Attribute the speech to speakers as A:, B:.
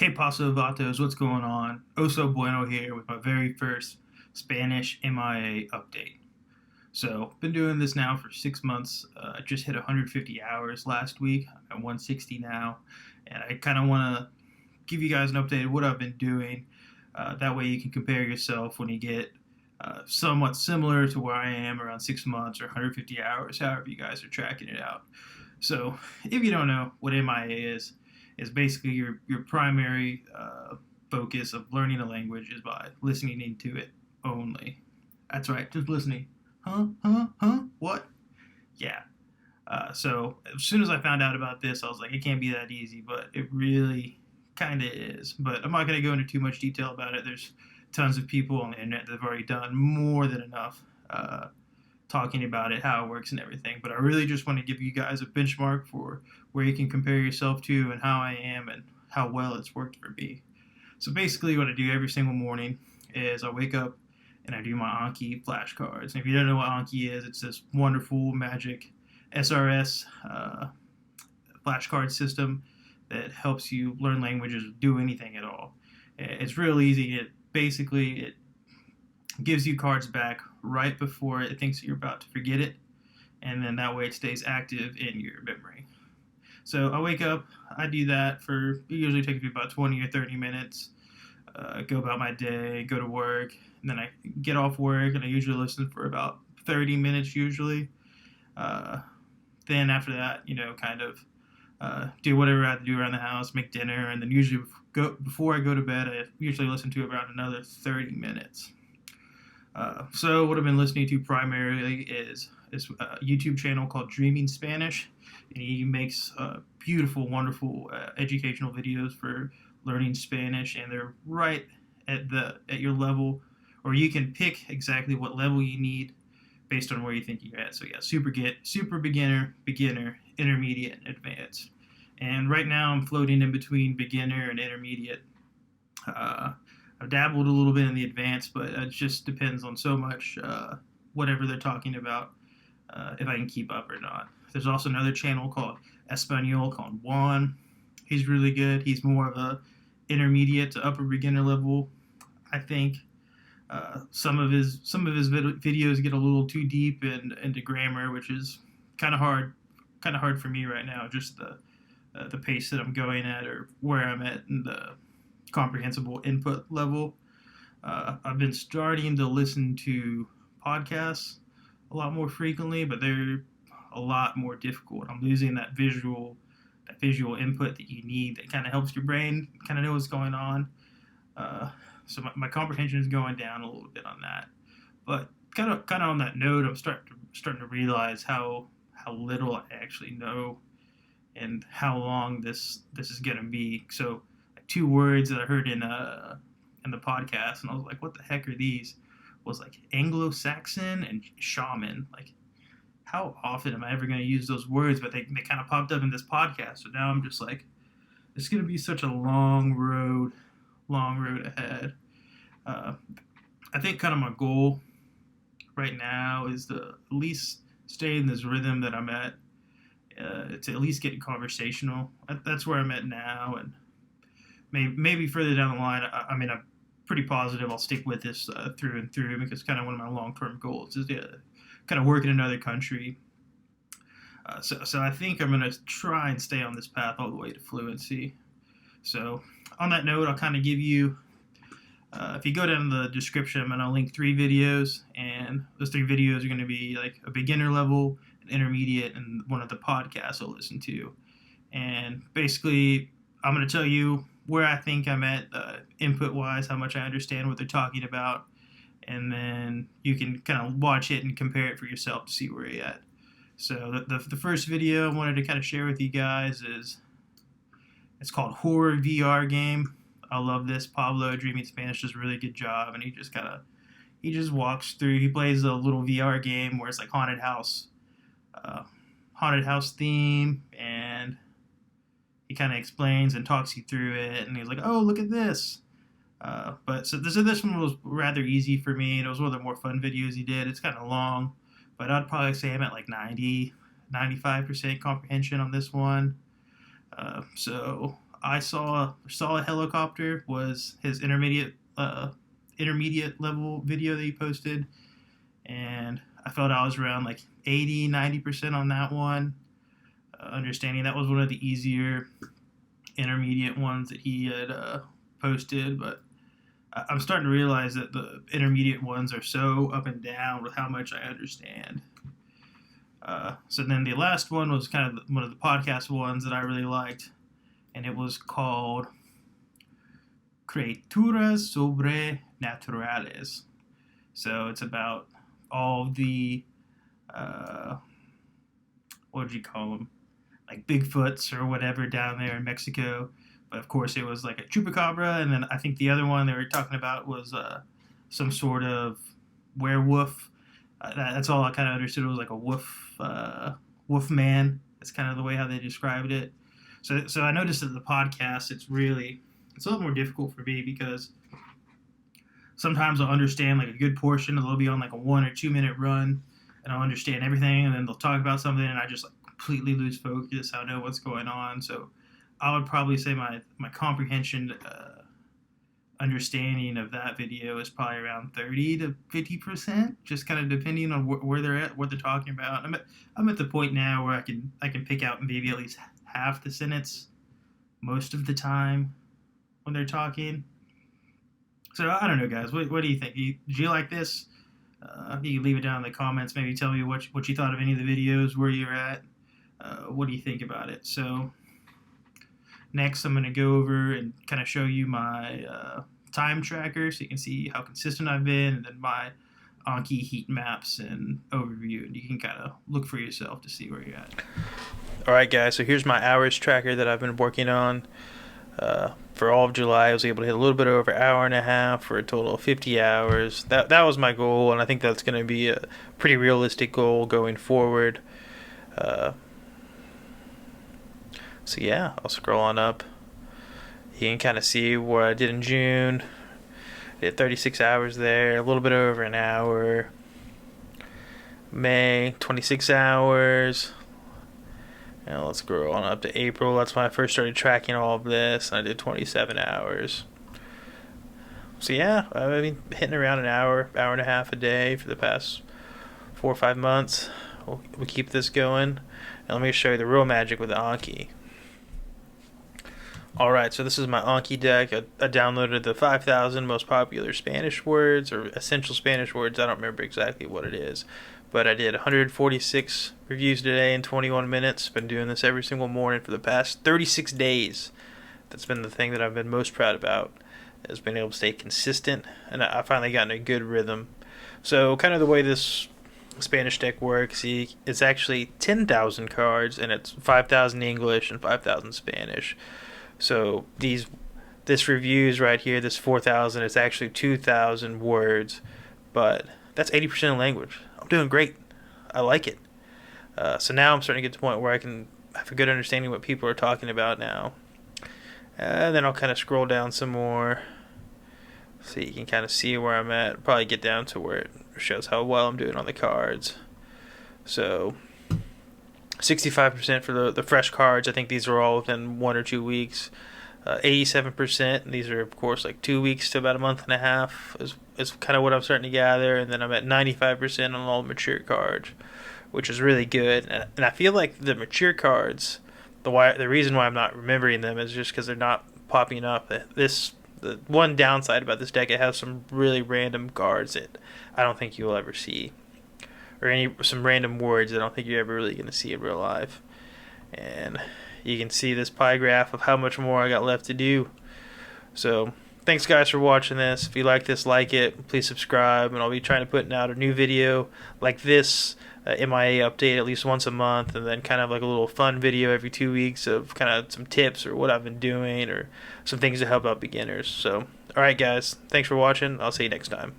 A: Que paso, vatos? What's going on? Oso Bueno here with my very first Spanish MIA update. So, been doing this now for 6 months. I just hit 150 hours last week. I'm at 160 now, and I kind of want to give you guys an update of what I've been doing. That way, you can compare yourself when you get somewhat similar to where I am around 6 months or 150 hours, however you guys are tracking it out. So, if you don't know what MIA is basically your primary focus of learning a language is by listening into it only. That's right, just listening. Huh? What? Yeah. So as soon as I found out about this, I was like, it can't be that easy, but it really kind of is. But I'm not going to go into too much detail about it. There's tons of people on the internet that have already done more than enough talking about it, how it works, and everything. But I really just want to give you guys a benchmark for where you can compare yourself to and how I am and how well it's worked for me. So basically, what I do every single morning is I wake up and I do my Anki flashcards. And if you don't know what Anki is, it's this wonderful magic SRS flashcard system that helps you learn languages, do anything at all. It's real easy. It gives you cards back right before it thinks you're about to forget it, and then that way it stays active in your memory. So I wake up, I do that for, it usually takes me about 20 or 30 minutes, go about my day, go to work, and then I get off work, and I usually listen for about 30 minutes usually. Then after that, kind of do whatever I have to do around the house, make dinner, and then usually before I go to bed, I usually listen to around another 30 minutes. So what I've been listening to primarily is this YouTube channel called Dreaming Spanish, and he makes beautiful, wonderful educational videos for learning Spanish, and they're right at your level, or you can pick exactly what level you need based on where you think you're at. So yeah, super beginner, intermediate, and advanced. And right now I'm floating in between beginner and intermediate. I've dabbled a little bit in the advanced, but it just depends on so much whatever they're talking about, if I can keep up or not. There's also another channel called Espanol called Juan. He's really good. He's more of a intermediate to upper beginner level, I think. Some of his videos get a little too deep into grammar, which is kind of hard for me right now. Just the pace that I'm going at, or where I'm at in the comprehensible input level. I've been starting to listen to podcasts a lot more frequently, but they're a lot more difficult. I'm losing that visual input that you need that kind of helps your brain kind of know what's going on. So my comprehension is going down a little bit on that. But kind of on that note, I'm starting to realize how little I actually know and how long this is gonna be. So 2 words that I heard in the podcast, and I was like, what the heck are these? Was like Anglo-Saxon and shaman. Like, how often am I ever going to use those words? But they kind of popped up in this podcast. So now I'm just like, it's going to be such a long road ahead. I think kind of my goal right now is to at least stay in this rhythm that I'm at, to at least get conversational. That's where I'm at now, and maybe further down the line, I'm pretty positive I'll stick with this through and through, because kind of one of my long-term goals is to kind of work in another country. So I think I'm going to try and stay on this path all the way to fluency. So on that note, I'll kind of give you, if you go down in the description, I'm going to link 3 videos, and those 3 videos are going to be like a beginner level, an intermediate, and one of the podcasts I'll listen to. And basically, I'm going to tell you where I think I'm at input-wise, how much I understand what they're talking about, and then you can kind of watch it and compare it for yourself to see where you're at. So the first video I wanted to kind of share with you guys it's called Horror VR Game. I love this. Pablo Dreaming Spanish does a really good job, and he just walks through. He plays a little VR game where it's like haunted house theme, and he kind of explains and talks you through it, and he's like, oh, look at this. But this one was rather easy for me, and it was one of the more fun videos he did. It's kind of long, but I'd probably say I'm at like 95% comprehension on this one. So I saw a helicopter was his intermediate level video that he posted, and I felt I was around like 80-90% on that one. Understanding that was one of the easier intermediate ones that he had posted, but I'm starting to realize that the intermediate ones are so up and down with how much I understand. So then the last one was kind of one of the podcast ones that I really liked, and it was called Criaturas Sobrenaturales. So it's about all the, what would you call them? Like Bigfoots or whatever down there in Mexico. But of course it was like a chupacabra, and then I think the other one they were talking about was some sort of werewolf. That's all I kind of understood. It was like a wolf man. That's kind of the way how they described it. So I noticed that the podcast, it's a little more difficult for me because sometimes I'll understand like a good portion, and they'll be on like a 1 or 2 minute run, and I'll understand everything, and then they'll talk about something, and I just like completely lose focus. I don't know what's going on. So I would probably say my comprehension understanding of that video is probably around 30 to 50%, just kind of depending on where they're at, what they're talking about. I'm at the point now where I can pick out maybe at least half the sentence most of the time when they're talking. So I don't know, guys. What do you think? Did you like this? You can leave it down in the comments. Maybe tell me what you thought of any of the videos, where you're at. What do you think about it? So next, I'm going to go over and kind of show you my time tracker so you can see how consistent I've been, and then my Anki heat maps and overview, and you can kind of look for yourself to see where you're at.
B: All right, guys, so here's my hours tracker that I've been working on. For all of July, I was able to hit a little bit over an hour and a half for a total of 50 hours. That was my goal, and I think that's going to be a pretty realistic goal going forward. So yeah, I'll scroll on up. You can kind of see what I did in June. I did 36 hours there, a little bit over an hour. May, 26 hours. Now let's scroll on up to April. That's when I first started tracking all of this, and I did 27 hours. So yeah, I've been hitting around an hour and a half a day for the past 4 or 5 months. We'll keep this going. And let me show you the real magic with the Anki. Alright, so this is my Anki deck. I downloaded the 5,000 most popular Spanish words, or essential Spanish words. I don't remember exactly what it is. But I did 146 reviews today in 21 minutes. Been doing this every single morning for the past 36 days. That's been the thing that I've been most proud about, has been able to stay consistent, and I finally gotten a good rhythm. So kind of the way this Spanish deck works, it's actually 10,000 cards, and it's 5,000 English and 5,000 Spanish. So this reviews right here, this 4,000, it's actually 2,000 words, but that's 80% of language. I'm doing great. I like it. So now I'm starting to get to the point where I can have a good understanding of what people are talking about now. And then I'll kind of scroll down some more so you can kind of see where I'm at. Probably get down to where it shows how well I'm doing on the cards. So 65% for the fresh cards. I think these are all within 1 or 2 weeks. 87%, and these are of course like 2 weeks to about a month and a half is kind of what I'm starting to gather. And then I'm at 95% on all mature cards, which is really good. And I feel like the mature cards, the reason why I'm not remembering them is just because they're not popping up. The one downside about this deck, it has some really random cards that I don't think you'll ever see, or some random words that I don't think you're ever really going to see in real life. And you can see this pie graph of how much more I got left to do. So thanks guys for watching this. If you like this, like it, please subscribe, and I'll be trying to put out a new video like this, MIA update at least once a month, and then kind of like a little fun video every 2 weeks of kind of some tips or what I've been doing or some things to help out beginners. So alright guys, thanks for watching. I'll see you next time.